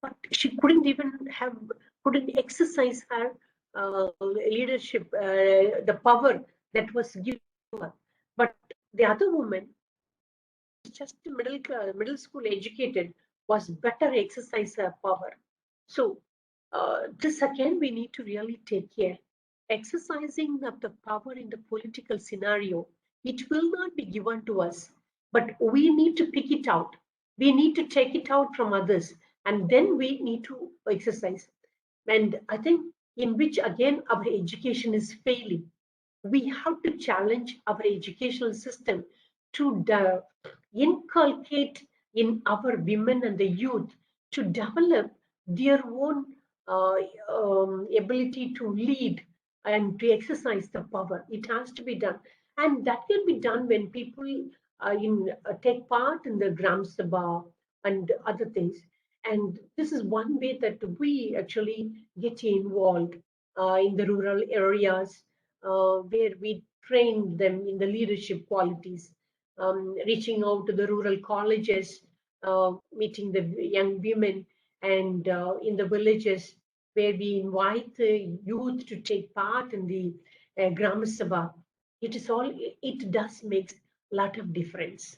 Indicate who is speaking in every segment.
Speaker 1: but she couldn't even couldn't exercise her leadership, the power that was given to her. But the other woman, just middle school educated, was better exercise her power. So this again we need to really take care. Exercising of the power in the political scenario, it will not be given to us, but we need to pick it out. We need to take it out from others, and then we need to exercise. And I think in which again our education is failing. We have to challenge our educational system to inculcate in our women and the youth to develop their own uh, ability to lead and to exercise the power. It has to be done, and that can be done when people take part in the Gram Sabha and other things. And this is one way that we actually get involved in the rural areas where we train them in the leadership qualities, reaching out to the rural colleges, meeting the young women, and in the villages where we invite the youth to take part in the Gram Sabha. It does make a lot of difference.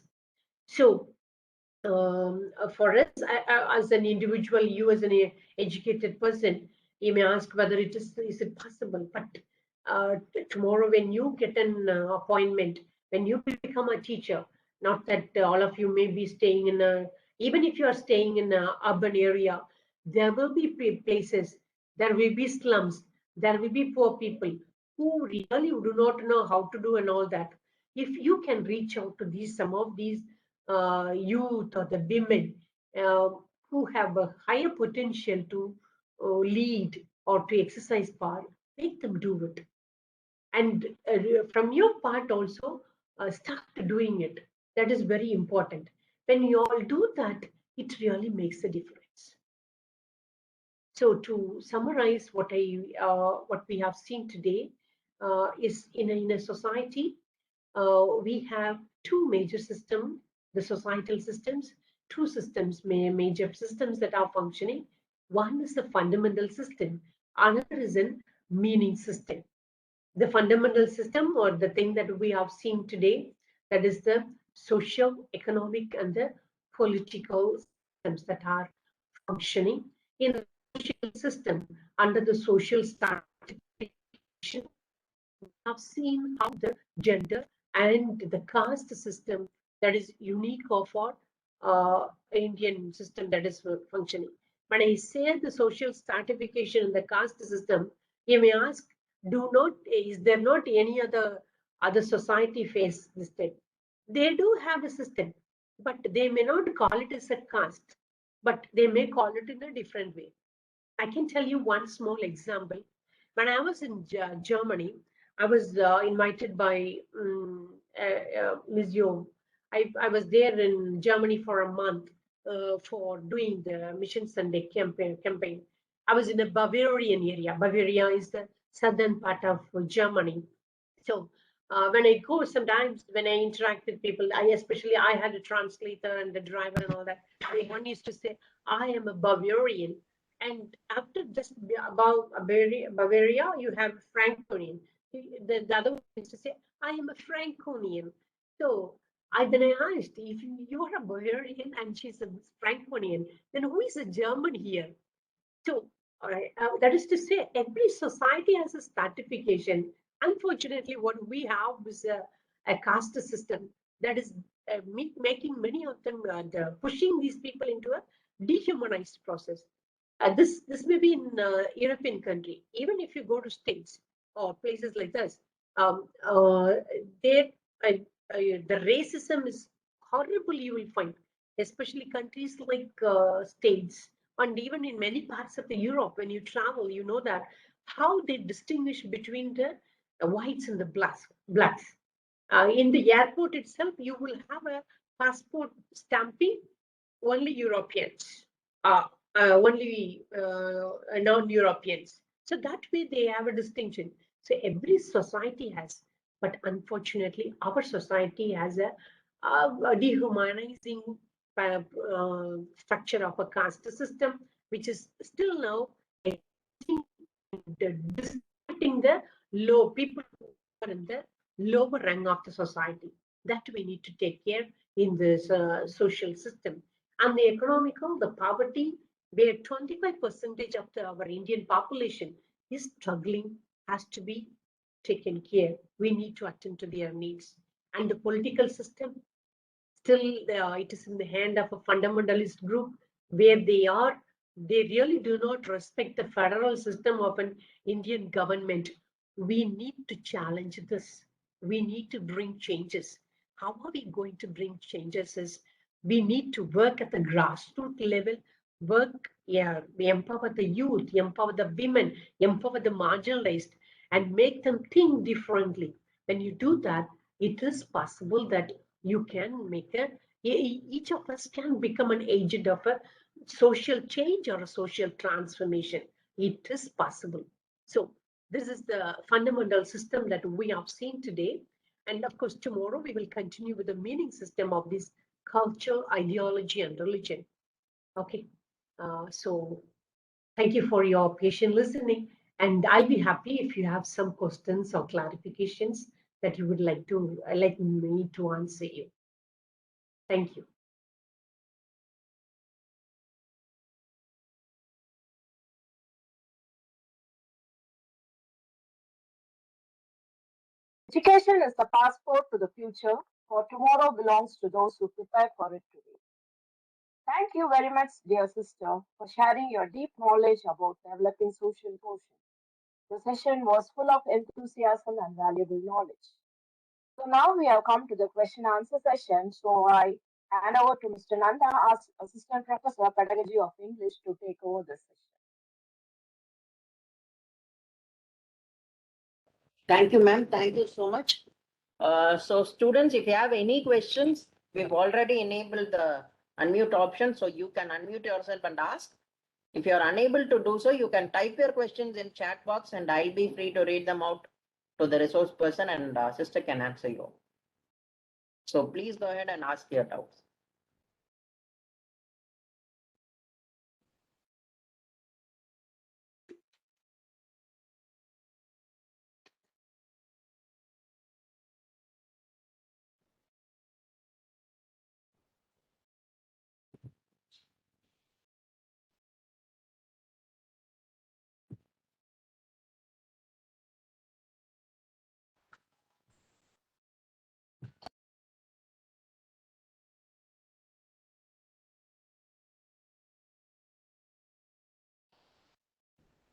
Speaker 1: So for us, as an individual, you as an educated person, you may ask whether is it possible. But tomorrow, when you get an appointment, when you become a teacher, not that all of you may be staying in a, even if you are staying in an urban area, there will be places, there will be slums, there will be poor people who really do not know how to do and all that. If you can reach out to some of these youth or the women uh, who have a higher potential to lead or to exercise power, make them do it. And from your part also, start doing it. That is very important. When you all do that, it really makes a difference. So to summarize what we have seen today is in a society we have two major systems, the societal systems, two systems, major systems that are functioning. One is the fundamental system, another is a meaning system. The fundamental system, or the thing that we have seen today, that is the social, economic, and the political systems that are functioning in the social system under the social stratification. We have seen how the gender and the caste system that is unique of our Indian system that is functioning. When I say the social stratification in the caste system, you may ask, is there not any other society face this thing? They do have a system, but they may not call it as a caste, but they may call it in a different way. I can tell you one small example. When I was in Germany, I was invited by Ms. Yo. I was there in Germany for a month for doing the Mission Sunday campaign. I was in a Bavarian area. Bavaria is the southern part of Germany. So when I go, sometimes when I interact with people, I had a translator and the driver and all that. One used to say, "I am a Bavarian," and after just about Bavaria, you have Franconian. The other one used to say, "I am a Franconian." So then I asked, if you are a Bavarian and she's a Franconian, then who is a German here? So, that is to say, every society has a stratification. Unfortunately, what we have is a caste system that is making many of them pushing these people into a dehumanized process. This may be in European country. Even if you go to states or places like this, there the racism is horrible. You will find, especially countries like states, and even in many parts of the Europe. When you travel, you know that how they distinguish between the whites and the blacks. In the airport itself, you will have a passport stamping only Europeans, only non-Europeans. So that way they have a distinction. So every society has, but unfortunately, our society has a dehumanizing structure of a caste system which is still now discriminating the low people who are in the lower rank of the society. That we need to take care in this social system. And the economical, the poverty, where 25% of our Indian population is struggling, has to be taken care. We need to attend to their needs. And the political system, still it is in the hand of a fundamentalist group where they really do not respect the federal system of an Indian government. We need to challenge this. We need to bring changes. How are we going to bring changes is we need to work at the grassroots level, work, yeah, we empower the youth, empower the women, empower the marginalized, and make them think differently. When you do that, it is possible that you can make each of us can become an agent of a social change or a social transformation. It is possible. So this is the fundamental system that we have seen today. And of course, tomorrow we will continue with the meaning system of this culture, ideology, and religion. Okay. So thank you for your patient listening. And I'll be happy if you have some questions or clarifications that you would like me to answer you. Thank you.
Speaker 2: Education is the passport to the future, for tomorrow belongs to those who prepare for it today. Thank you very much, dear sister, for sharing your deep knowledge about developing social quotient. The session was full of enthusiasm and valuable knowledge. So now we have come to the question answer session. So I hand over to Mr. Nanda, our Assistant Professor, Pedagogy of English, to take over this session.
Speaker 3: Thank you, ma'am. Thank you so much. So students, if you have any questions, we've already enabled the unmute option, so you can unmute yourself and ask. If you are unable to do so, you can type your questions in chat box and I'll be free to read them out to the resource person and sister can answer you. So please go ahead and ask your doubts.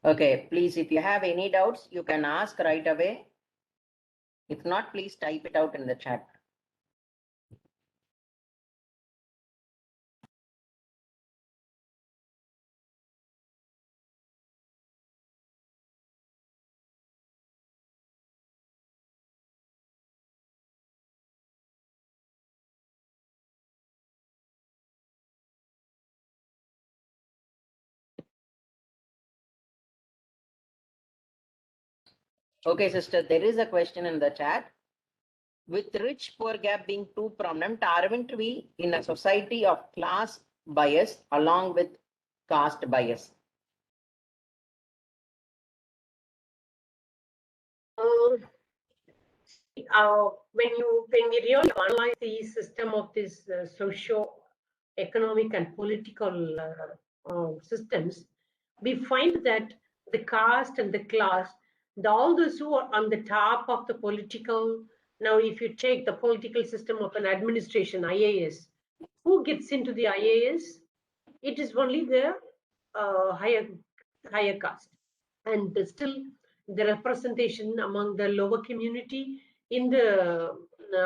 Speaker 3: Okay, please, if you have any doubts, you can ask right away. If not, please type it out in the chat. Okay, sister, there is a question in the chat. With rich poor gap being too prominent, aren't we in a society of class bias along with caste bias?
Speaker 1: When we really analyze the system of this socio-economic and political systems, we find that the caste and the class, all those who are on the top of the political. Now, if you take the political system of an administration, IAS, who gets into the IAS? It is only the higher caste, and still the representation among the lower community in the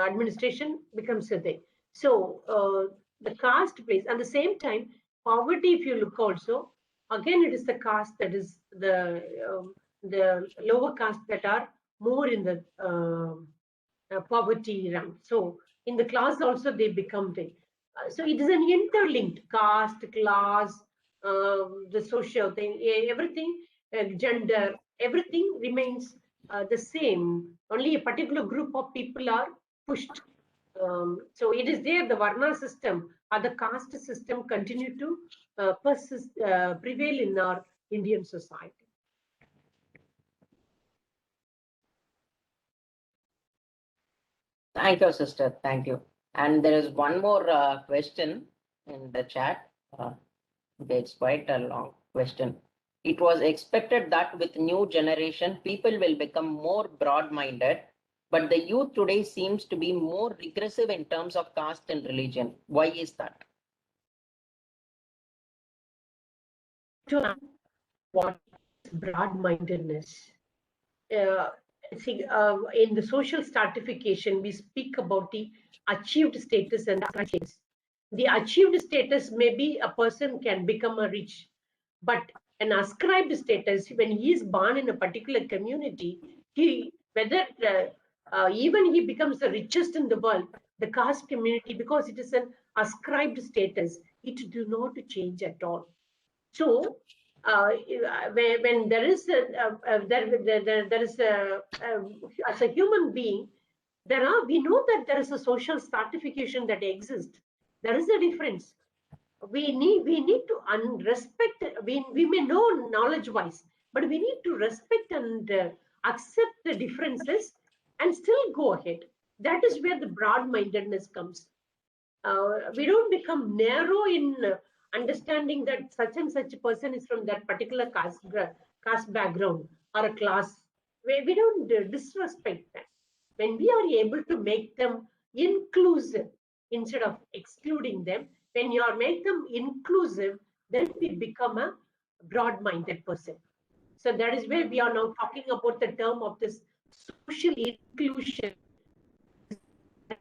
Speaker 1: administration becomes a thing. So the caste plays. At the same time, poverty, if you look also, again it is the caste that is the lower caste that are more in the poverty rank. So in the class also they become big. So it is an interlinked caste, class, the social thing, everything, gender, everything remains the same. Only a particular group of people are pushed So it is there, the Varna system or the caste system continue to prevail in our Indian society.
Speaker 3: Thank you, sister. Thank you. And there is one more question in the chat. Okay, it's quite a long question. It was expected that with new generation, people will become more broad-minded, but the youth today seems to be more regressive in terms of caste and religion. Why is that?
Speaker 1: To what is broad-mindedness? Uh, See, in the social stratification, we speak about the achieved status and the status. The achieved status, maybe a person can become a rich, but an ascribed status, when he is born in a particular community, he whether even he becomes the richest in the world, the caste community, because it is an ascribed status, it do not change at all. So, when there is there is as a human being, we know that there is a social stratification that exists. There is a difference. We need to respect. We may know knowledge wise, but we need to respect and accept the differences and still go ahead. That is where the broad mindedness comes. We don't become narrow in understanding that such and such a person is from that particular caste background or a class. We don't disrespect that. When we are able to make them inclusive instead of excluding them, when you are make them inclusive, then we become a broad-minded person. So that is where we are now talking about the term of this social inclusion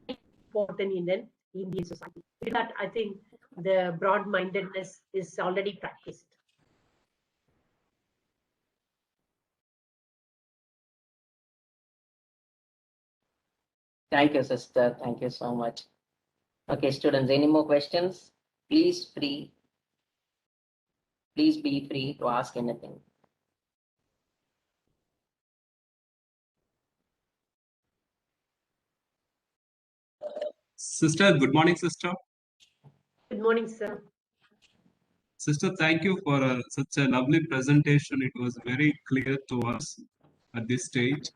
Speaker 1: important in an Indian society. With that, I think the broad-mindedness is already practiced.
Speaker 3: Thank you, sister. Thank you so much. Okay, students, any more questions? Please be free to ask anything.
Speaker 4: Sister, good morning, sister.
Speaker 1: Good morning, sir.
Speaker 4: Sister, thank you for such a lovely presentation. It was very clear to us at this stage.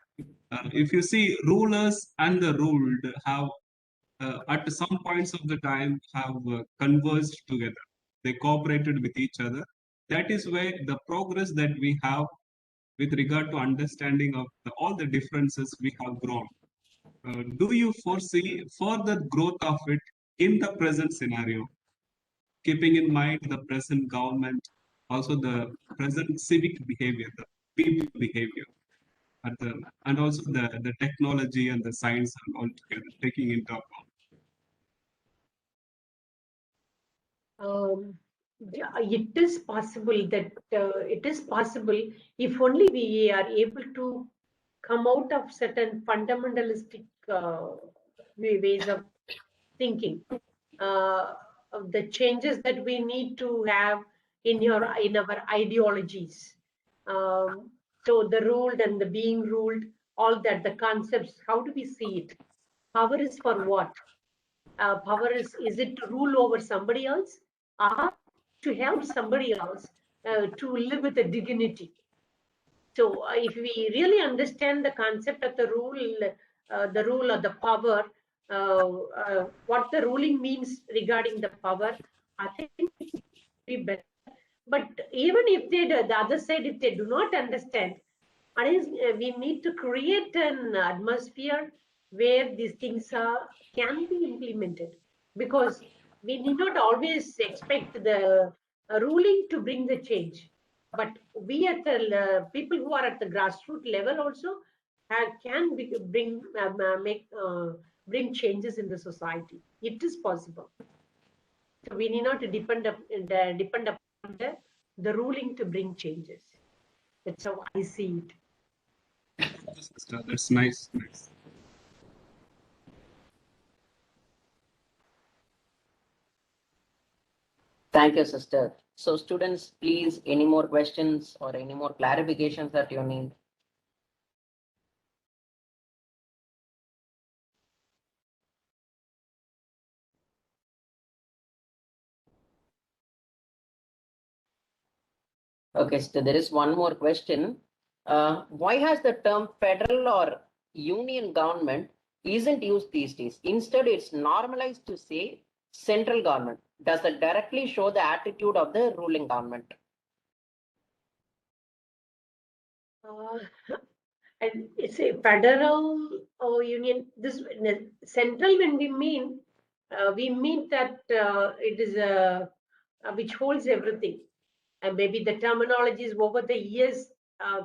Speaker 4: If you see, rulers and the ruled have, at some points of the time, have converged together. They cooperated with each other. That is why the progress that we have with regard to understanding of all the differences we have grown. Do you foresee further growth of it in the present scenario, keeping in mind the present government, also the present civic behavior, the people behavior, and also the technology and the science and all together, taking into account?
Speaker 1: Yeah, it is possible that it is possible if only we are able to come out of certain fundamentalistic ways of thinking, of the changes that we need to have in our ideologies. So the ruled and the being ruled, all that, the concepts, how do we see it? Power is for what? Power is it to rule over somebody else or to help somebody else to live with a dignity? So if we really understand the concept of the rule or the power, what the ruling means regarding the power, I think it would be better. But even if the other side, if they do not understand, we need to create an atmosphere where these things can be implemented, because we need not always expect the ruling to bring the change, but we at the people who are at the grassroots level also can bring changes in the society. It is possible. So we need not to depend upon the ruling to bring changes. That's how I see it.
Speaker 4: Sister, that's nice. Nice.
Speaker 3: Thank you, sister. So students, please, any more questions or any more clarifications that you need? Okay, so there is one more question. Why has the term federal or union government isn't used these days? Instead, it's normalized to say central government. Does that directly show the attitude of the ruling government?
Speaker 1: Uh, and it's a federal union. This central, when we mean that it is a which holds everything. And maybe the terminologies over the years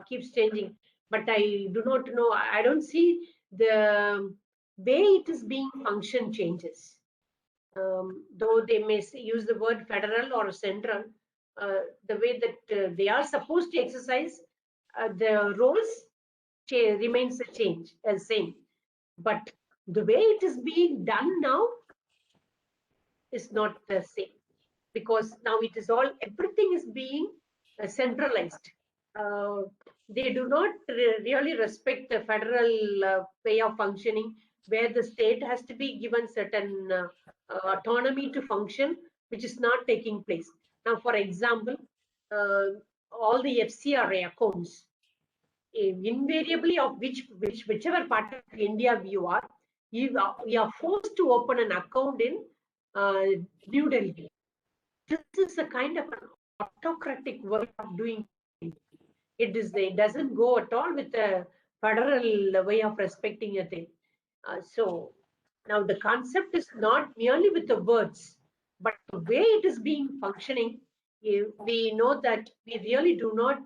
Speaker 1: keeps changing, but I do not know. I don't see the way it is being function changes. Though they may use the word federal or central, the way that they are supposed to exercise the roles remains the same. But the way it is being done now is not the same, because now it is all, everything is being centralized. Uh, they do not really respect the federal way of functioning, where the state has to be given certain autonomy to function, which is not taking place. Now, for example, uh, all the FCRA accounts, invariably of whichever part of India you are forced to open an account in uh, New Delhi. This is a kind of an autocratic way of doing things. It doesn't go at all with the federal way of respecting a thing. So now the concept is not merely with the words, but the way it is being functioning. We know that we really do not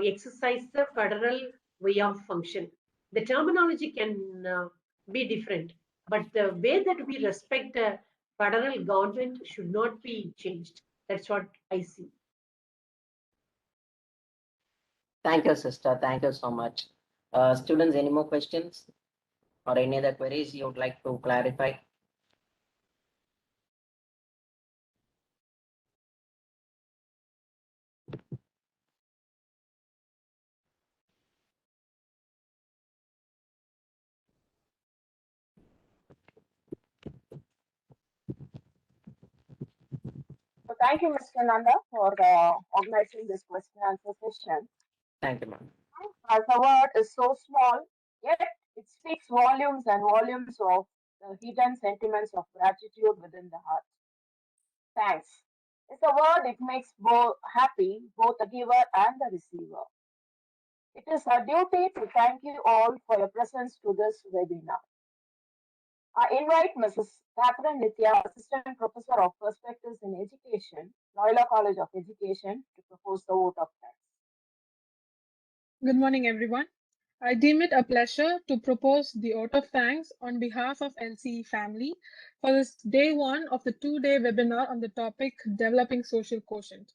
Speaker 1: exercise the federal way of function. The terminology can be different, but the way that we respect the federal government should not be changed. That's what I see.
Speaker 3: Thank you, sister. Thank you so much. Students, any more questions or any other queries you would like to clarify?
Speaker 2: So thank you, Mr. Nanda, for organizing this question and answer session.
Speaker 3: Thank you, ma'am.
Speaker 2: As the word is so small, yet it speaks volumes and volumes of the hidden sentiments of gratitude within the heart. Thanks. It's a word it makes both happy, both the giver and the receiver. It is our duty to thank you all for your presence to this webinar. I invite Mrs. Catherine Nithya, Assistant Professor of Perspectives in Education, Loyola College of Education, to propose the vote of thanks.
Speaker 5: Good morning, everyone. I deem it a pleasure to propose the vote of thanks on behalf of LCE family for this day one of the two-day webinar on the topic Developing Social Quotient.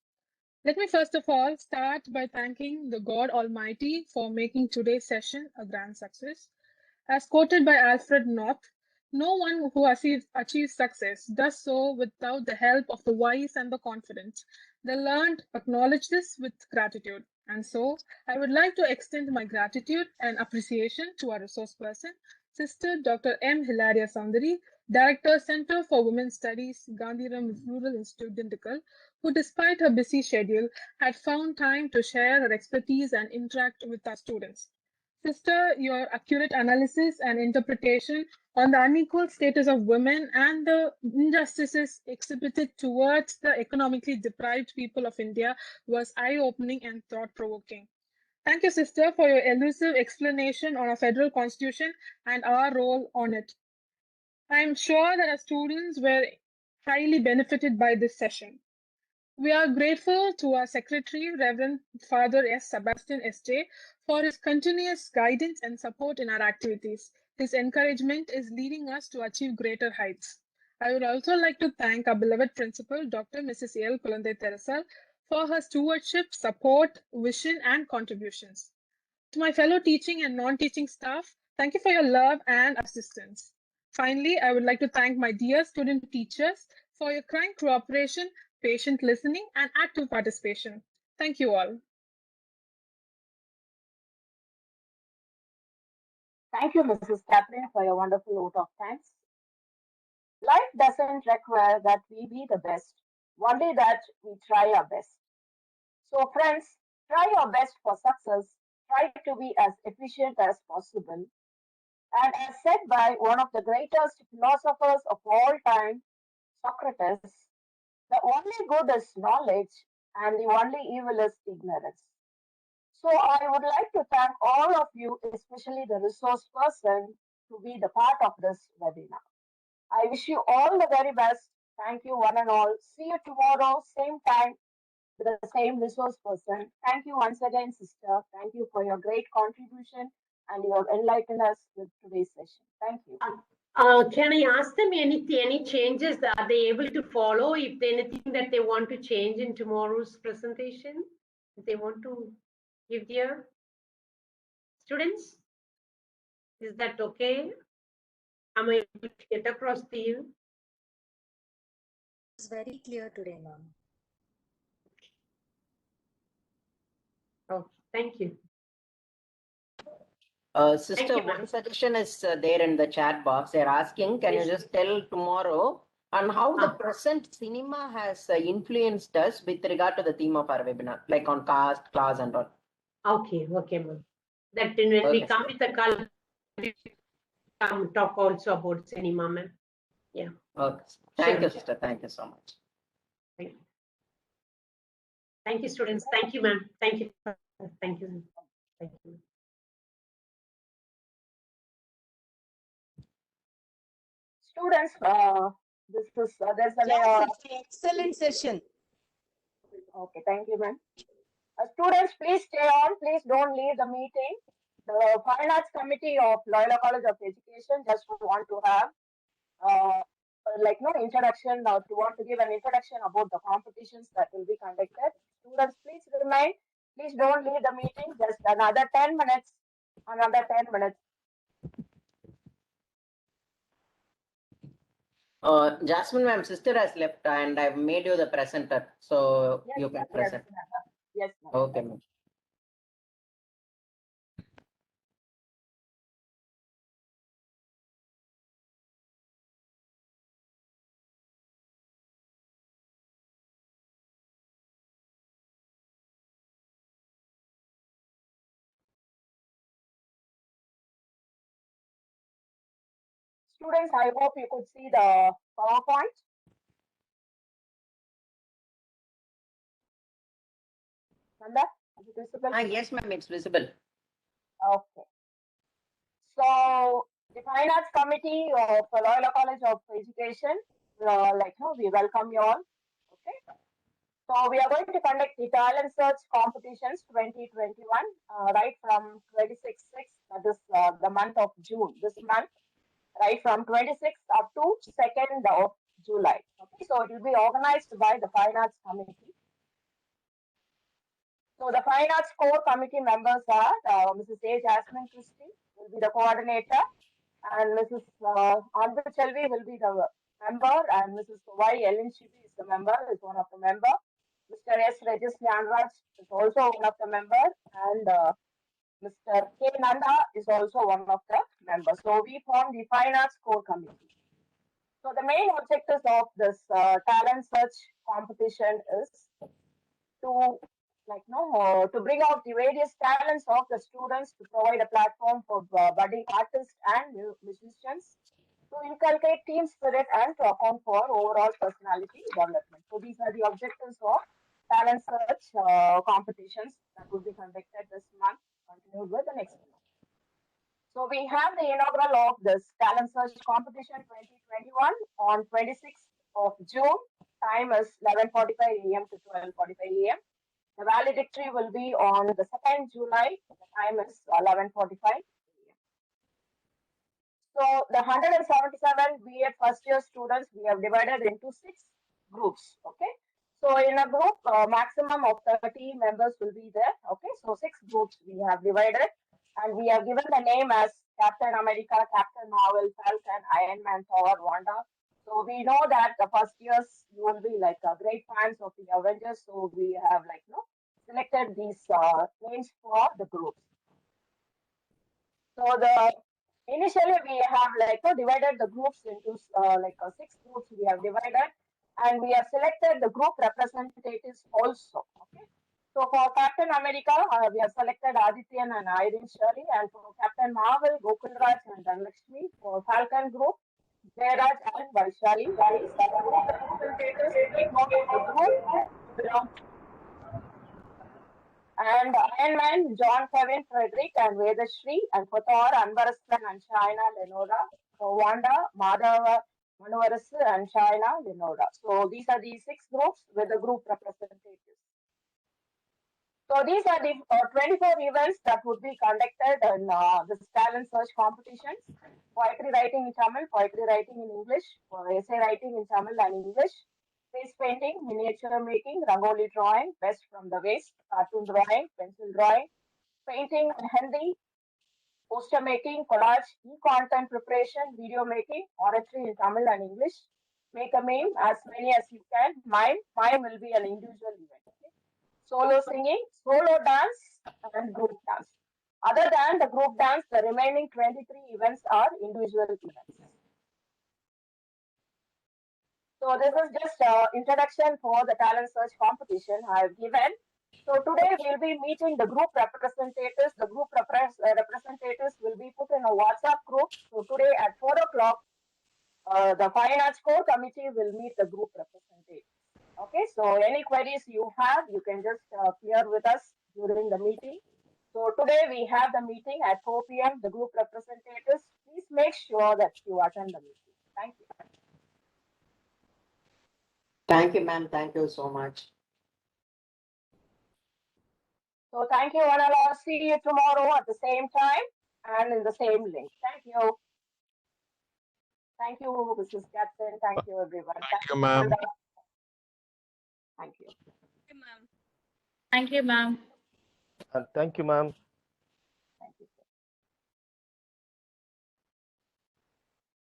Speaker 5: Let me first of all start by thanking the God Almighty for making today's session a grand success. As quoted by Alfred North, no one who achieves success does so without the help of the wise and the confident. The learned acknowledge this with gratitude. And so I would like to extend my gratitude and appreciation to our resource person, Sister Dr. M. Hilaria Soundari, Director, Center for Women's Studies, Gandhiram Rural Institute, Dindigul, who despite her busy schedule had found time to share her expertise and interact with our students. Sister, your accurate analysis and interpretation on the unequal status of women and the injustices exhibited towards the economically deprived people of India was eye-opening and thought-provoking. Thank you, sister, for your elusive explanation on our federal constitution and our role on it. I am sure that our students were highly benefited by this session. We are grateful to our Secretary, Reverend Father S. Sebastian S.J., for his continuous guidance and support in our activities. His encouragement is leading us to achieve greater heights. I would also like to thank our beloved principal, Dr. Mrs. L. Kulande Teresal, for her stewardship, support, vision, and contributions. To my fellow teaching and non-teaching staff, thank you for your love and assistance. Finally, I would like to thank my dear student teachers for your kind cooperation, patient listening, and active participation. Thank you all.
Speaker 2: Thank you, Mrs. Catherine, for your wonderful vote of thanks. Life doesn't require that we be the best, only that we try our best. So friends, try your best for success. Try to be as efficient as possible. And as said by one of the greatest philosophers of all time, Socrates, the only good is knowledge and the only evil is ignorance. So I would like to thank all of you, especially the resource person, to be the part of this webinar. I wish you all the very best. Thank you one and all. See you tomorrow, same time, with the same resource person. Thank you once again, sister. Thank you for your great contribution and you have enlightened us with today's session. Thank you.
Speaker 1: Can I ask them any changes? Are they able to follow? If there anything that they want to change in tomorrow's presentation, if they want to give their students, is that okay? Am I able to get across to you?
Speaker 6: It's very clear today, ma'am.
Speaker 1: Oh, thank you.
Speaker 3: Sister,
Speaker 1: you, ma'am.
Speaker 3: one suggestion is there in the chat box. They're asking, can you
Speaker 1: Yes.
Speaker 3: just tell tomorrow on how the
Speaker 1: Ah.
Speaker 3: present cinema has influenced us with regard to the theme of our webinar, like on caste, class, and all.
Speaker 1: Okay, ma'am. That when we
Speaker 3: Okay,
Speaker 1: come
Speaker 3: sir.
Speaker 1: with the culture, we come talk also about cinema, ma'am. Yeah.
Speaker 3: Okay. Thank
Speaker 1: Sure.
Speaker 3: you, sister. Thank you so much.
Speaker 1: Thank you, students. Thank you, ma'am. Thank you. Thank you. Thank you.
Speaker 2: Students, there's an
Speaker 7: Yes, it's an excellent session.
Speaker 2: okay, thank you, ma'am. Students, please stay on. Please don't leave the meeting. The Fine Arts Committee of Loyola College of Education just want to have no introduction or to want to give an introduction about the competitions that will be conducted. Students, please remain. Please don't leave the meeting. Just another 10 minutes. Another 10 minutes.
Speaker 3: Jasmine, ma'am, sister has left and I've made you the presenter. So
Speaker 2: Yes,
Speaker 3: you can
Speaker 2: yes,
Speaker 3: present.
Speaker 2: yes, ma'am.
Speaker 3: Okay, ma'am.
Speaker 2: Students, I hope you could see the PowerPoint. Nanda, is it visible?
Speaker 3: Yes, ma'am, it's visible.
Speaker 2: Okay. So the Fine Arts Committee of Loyola College of Education, we welcome you all. Okay. So we are going to conduct the talent search competitions 2021 right from 26th, that is the month of June, this month, right from 26th up to 2nd of July. Okay, so it will be organized by the Fine Arts Committee. So the Fine Arts Core Committee members are Mrs. A. Jasmine Christie will be the coordinator, and Mrs. Anbu Chelvi will be the member, and Mrs. Y. Ellen Shibi is the member, is one of the member. Mr. S. Regis Nyanraj is also one of the members, and Mr. K. Nanda is also one of the members. So we form the Fine Arts Core Committee. So the main objectives of this talent search competition is to to bring out the various talents of the students, to provide a platform for budding artists and musicians, to inculcate team spirit and to account for overall personality development. So these are the objectives of talent search competitions that will be conducted this month, continued with the next month. So we have the inaugural of this talent search competition 2021 on 26th of June. Time is 11:45 a.m. to 12:45 a.m. The valedictory will be on the 2nd July. The time is 11:45. So the 177 B.Ed first year students, we have divided into 6 groups. Okay. So in a group, maximum of 30 members will be there. Okay. So 6 groups we have divided, and we have given the name as Captain America, Captain Marvel, Falcon, Iron Man, Thor, Wanda. So we know that the first years you will be like great fans of the Avengers. So we have selected these names for the groups. So initially we have divided the groups into 6 groups we have divided, and we have selected the group representatives also. Okay. So for Captain America, we have selected Adityan and Irene Shari, and for Captain Marvel, Gokulraj and Dhanlakshmi. For Falcon Group, Jairaj and Vaishali. These are the group representatives. Take note of the group you belong to. And Iron Man, John Kevin Frederick and Vedashri. And for Thor, Anvaraslan and Shaina Lenora. For Wanda, Madhava Manuvarasu and Shaina Lenora. So these are the 6 groups with the group representatives. So these are the 24 events that would be conducted in this talent search competitions. Poetry writing in Tamil, poetry writing in English, essay writing in Tamil and English, face painting, miniature making, rangoli drawing, best from the waist, cartoon drawing, pencil drawing, painting in Hindi, poster making, collage, e-content preparation, video making, oratory in Tamil and English. Make a meme, as many as you can. Mime will be an individual event. Okay? Solo singing, solo dance, and group dance. Other than the group dance, the remaining 23 events are individual events. So this is just introduction for the talent search competition I have given. So today we'll be meeting the group representatives. The group representatives will be put in a WhatsApp group. So today at 4 o'clock, the Fine Arts Core Committee will meet the group representatives. Okay, so any queries you have, you can just clear with us during the meeting. So today we have the meeting at 4 p.m. The group representatives, please make sure that you attend the meeting. Thank you.
Speaker 3: Thank you, ma'am. Thank you so much.
Speaker 2: So thank you, and I'll see you tomorrow at the same time and in the same link. Thank you. Thank you, Mrs. Captain. Thank you, everyone.
Speaker 6: Thank you, ma'am.
Speaker 2: Thank you.
Speaker 8: Thank you, ma'am.
Speaker 9: Thank you, ma'am.
Speaker 2: Thank you, sir.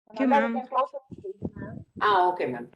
Speaker 8: Thank you,
Speaker 2: Nanda, we
Speaker 8: ma'am.
Speaker 2: can close the meeting, ma'am.
Speaker 3: Okay, ma'am.